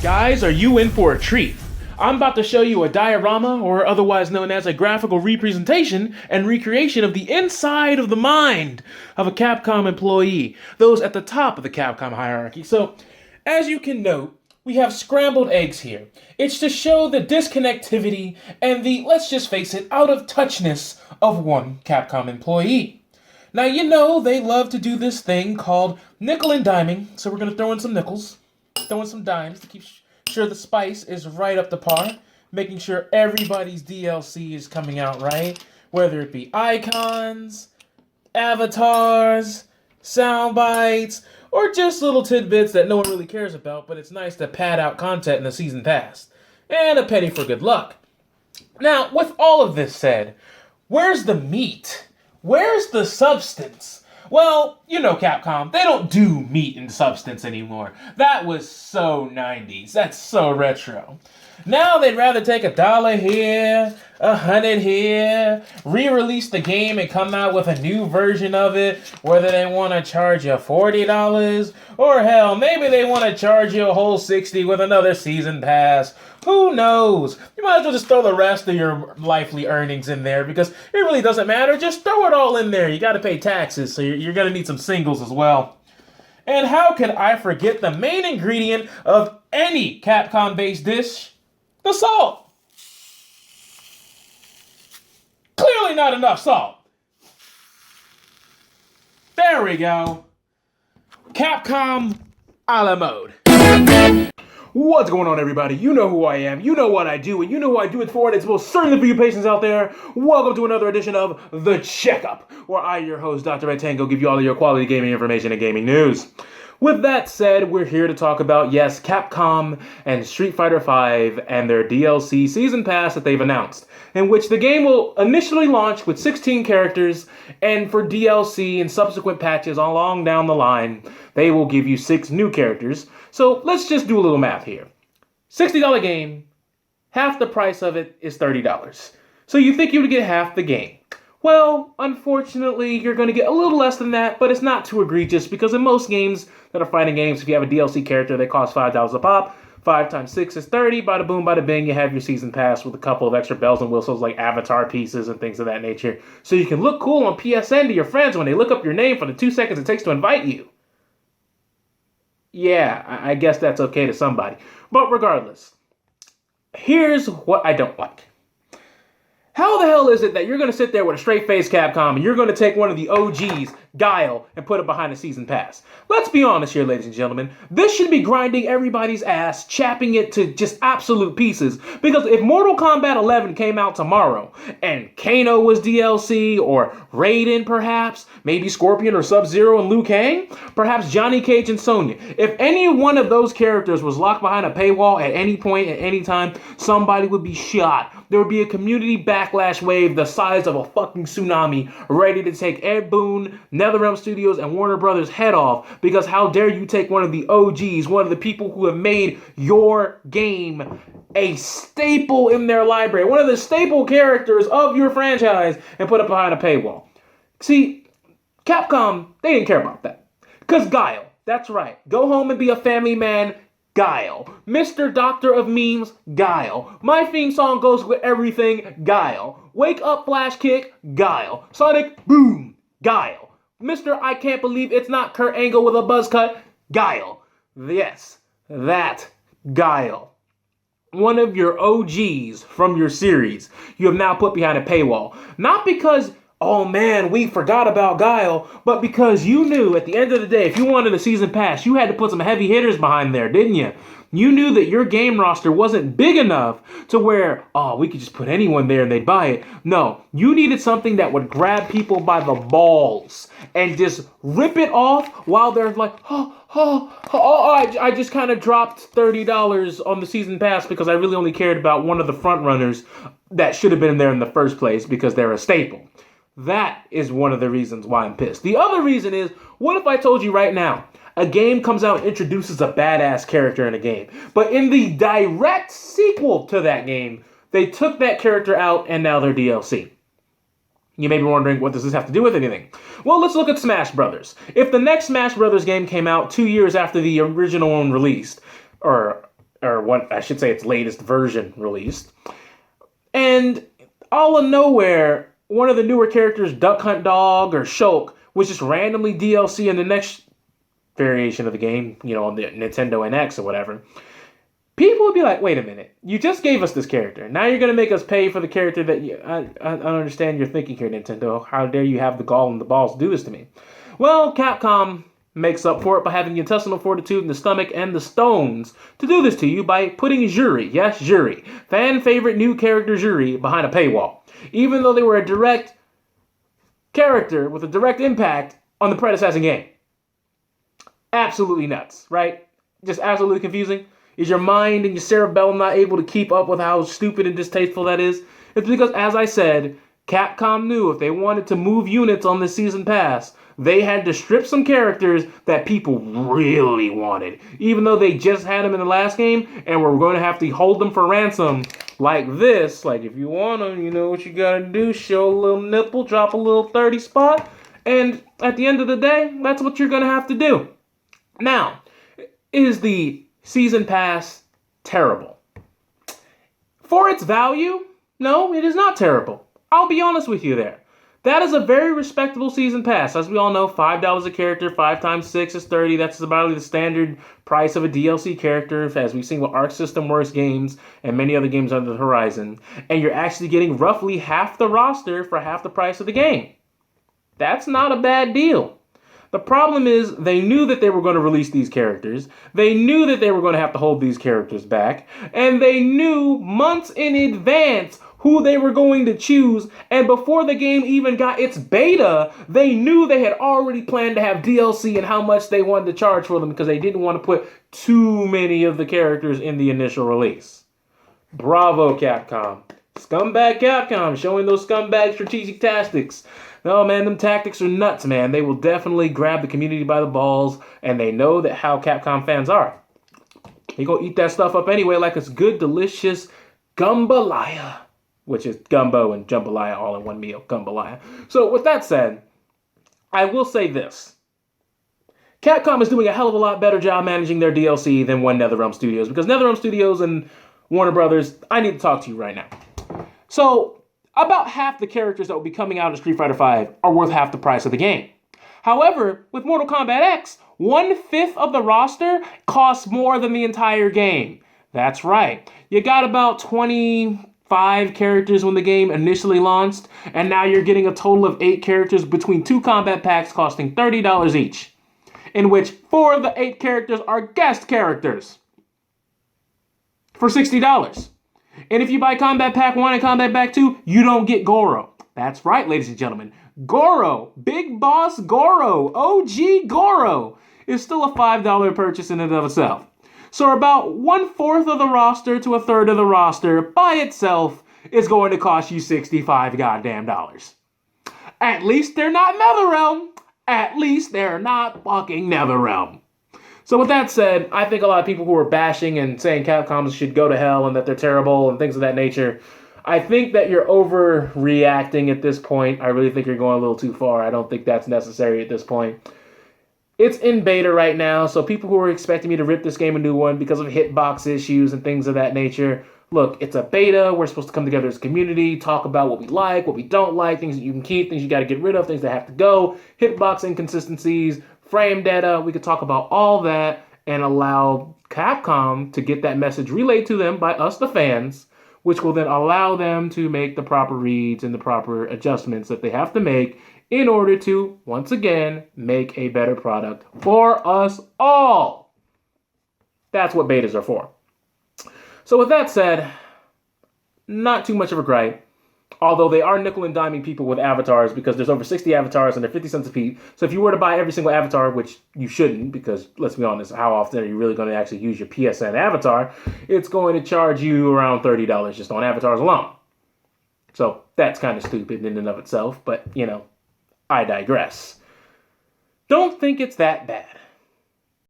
Guys, are you in for a treat? I'm about to show you a diorama, or otherwise known as a graphical representation and recreation of the inside of the mind of a Capcom employee, those at the top of the Capcom hierarchy. So, as you can note, we have scrambled eggs here. It's to show the disconnectivity and the, let's just face it, out of touchness of one Capcom employee. Now, you know they love to do this thing called nickel and diming, so we're going to throw in some nickels, throw in some dimes to keep sure the spice is right up to par, making sure everybody's DLC is coming out right, whether it be icons, avatars, sound bites, or just little tidbits that no one really cares about, but it's nice to pad out content in the season pass. And a penny for good luck. Now, with all of this said, where's the meat? Where's the substance? Well, you know Capcom, they don't do meat and substance anymore. That was so 90s. That's so retro. Now they'd rather take $1 here, $100 here, re-release the game and come out with a new version of it, whether they want to charge you $40, or hell, maybe they want to charge you a whole $60 with another season pass. Who knows? You might as well just throw the rest of your lively earnings in there, because it really doesn't matter. Just throw it all in there. You got to pay taxes, so you're going to need some singles as well. And how could I forget the main ingredient of any Capcom-based dish? The salt. Clearly not enough salt. There we go. Capcom a la mode. What's going on, everybody? You know who I am, you know what I do, and you know who I do it for, and it's most certainly for you patients out there. Welcome to another edition of The Checkup, where I, your host, Dr. Red Tango, give you all of your quality gaming information and gaming news. With that said, we're here to talk about, yes, Capcom and Street Fighter V and their DLC Season Pass that they've announced, in which the game will initially launch with 16 characters, and for DLC and subsequent patches along down the line, they will give you 6 new characters. So let's just do a little math here. $60 game, half the price of it is $30. So you think you would get half the game. Well, unfortunately, you're going to get a little less than that, but it's not too egregious, because in most games that are fighting games, if you have a DLC character, they cost $5 a pop. 5 times 6 is 30. Bada boom, bada bing, you have your season pass with a couple of extra bells and whistles like avatar pieces and things of that nature. So you can look cool on PSN to your friends when they look up your name for the 2 seconds it takes to invite you. Yeah, I guess that's okay to somebody. But regardless, here's what I don't like. How the hell is it that you're going to sit there with a straight-faced Capcom and you're going to take one of the OGs, Guile, and put it behind the season pass? Let's be honest here, ladies and gentlemen. This should be grinding everybody's ass, chapping it to just absolute pieces. Because if Mortal Kombat 11 came out tomorrow, and Kano was DLC, or Raiden perhaps, maybe Scorpion or Sub-Zero and Liu Kang, perhaps Johnny Cage and Sonya. If any one of those characters was locked behind a paywall at any point, at any time, somebody would be shot. There would be a community backlash wave the size of a fucking tsunami ready to take Ed Boon, Netherrealm Studios, and Warner Brothers' head off, because how dare you take one of the OGs, one of the people who have made your game a staple in their library, one of the staple characters of your franchise, and put it behind a paywall. See, Capcom, they didn't care about that. Because Guile, that's right, go home and be a family man, Guile. Mr. Doctor of Memes, Guile. My theme song goes with everything, Guile. Wake up, Flash Kick, Guile. Sonic Boom, Guile. Mr. I can't believe it's not Kurt Angle with a buzz cut, Guile. Yes, that Guile. One of your OGs from your series you have now put behind a paywall. Not because, oh man, we forgot about Guile, but because you knew at the end of the day, if you wanted a season pass, you had to put some heavy hitters behind there, didn't you? You knew that your game roster wasn't big enough to where, oh, we could just put anyone there and they'd buy it. No, you needed something that would grab people by the balls and just rip it off while they're like, I just kind of dropped $30 on the season pass because I really only cared about one of the front runners that should have been there in the first place because they're a staple. That is one of the reasons why I'm pissed. The other reason is, what if I told you right now, a game comes out and introduces a badass character in a game, but in the direct sequel to that game, they took that character out and now they're DLC. You may be wondering, what does this have to do with anything? Well, let's look at Smash Brothers. If the next Smash Brothers game came out 2 years after the original one released, or one, I should say its latest version released. And all of nowhere, one of the newer characters, Duck Hunt Dog or Shulk, was just randomly DLC in the next variation of the game, on the Nintendo NX or whatever. People would be like, wait a minute, you just gave us this character. Now you're going to make us pay for the character that I don't understand your thinking here, Nintendo. How dare you have the gall and the balls to do this to me? Well, Capcom makes up for it by having the intestinal fortitude and the stomach and the stones to do this to you by putting Juri, yes, Juri, fan favorite new character Juri, behind a paywall. Even though they were a direct character with a direct impact on the predecessor game. Absolutely nuts, right? Just absolutely confusing. Is your mind and your cerebellum not able to keep up with how stupid and distasteful that is? It's because, as I said, Capcom knew if they wanted to move units on this season pass, they had to strip some characters that people really wanted. Even though they just had them in the last game, and we're going to have to hold them for ransom like this. Like, if you want them, you know what you gotta do. Show a little nipple, drop a little 30 spot, and at the end of the day, that's what you're going to have to do. Now, is the Season Pass terrible? For its value, no, it is not terrible. I'll be honest with you there. That is a very respectable Season Pass. As we all know, $5 a character, 5 times 6 is 30. That's about the standard price of a DLC character, as we've seen with Arc System Works games and many other games under the horizon. And you're actually getting roughly half the roster for half the price of the game. That's not a bad deal. The problem is they knew that they were going to release these characters. They knew that they were going to have to hold these characters back. And they knew months in advance who they were going to choose. And before the game even got its beta, they knew they had already planned to have DLC and how much they wanted to charge for them because they didn't want to put too many of the characters in the initial release. Bravo, Capcom. Scumbag Capcom, showing those scumbag strategic tactics. No, man, them tactics are nuts, man. They will definitely grab the community by the balls, and they know that how Capcom fans are. They go eat that stuff up anyway like it's good, delicious gumbalaya, which is gumbo and jambalaya all in one meal, gumbalaya. So with that said, I will say this. Capcom is doing a hell of a lot better job managing their DLC than Netherrealm Studios, because Netherrealm Studios and Warner Brothers, I need to talk to you right now. So, about half the characters that will be coming out in Street Fighter V are worth half the price of the game. However, with Mortal Kombat X, 1/5 of the roster costs more than the entire game. That's right. You got about 25 characters when the game initially launched, and now you're getting a total of 8 characters between 2 combat packs costing $30 each, in which 4 of the 8 characters are guest characters for $60. And if you buy Combat Pack 1 and Combat Pack 2, you don't get Goro. That's right, ladies and gentlemen. Goro, Big Boss Goro, OG Goro, is still a $5 purchase in and of itself. So about 1/4 of the roster to 1/3 of the roster by itself is going to cost you $65 goddamn dollars. At least they're not Netherrealm. At least they're not fucking Netherrealm. So with that said, I think a lot of people who are bashing and saying Capcom should go to hell and that they're terrible and things of that nature, I think that you're overreacting at this point. I really think you're going a little too far. I don't think that's necessary at this point. It's in beta right now, so people who are expecting me to rip this game a new one because of hitbox issues and things of that nature, look, it's a beta. We're supposed to come together as a community, talk about what we like, what we don't like, things that you can keep, things you got to get rid of, things that have to go, hitbox inconsistencies, frame data. We could talk about all that and allow Capcom to get that message relayed to them by us, the fans, which will then allow them to make the proper reads and the proper adjustments that they have to make in order to, once again, make a better product for us all. That's what betas are for. So with that said, not too much of a gripe. Although they are nickel and diming people with avatars because there's over 60 avatars and they're 50 cents a piece. So if you were to buy every single avatar, which you shouldn't, because let's be honest, how often are you really going to actually use your PSN avatar? It's going to charge you around $30 just on avatars alone. So that's kind of stupid in and of itself, but I digress. Don't think it's that bad.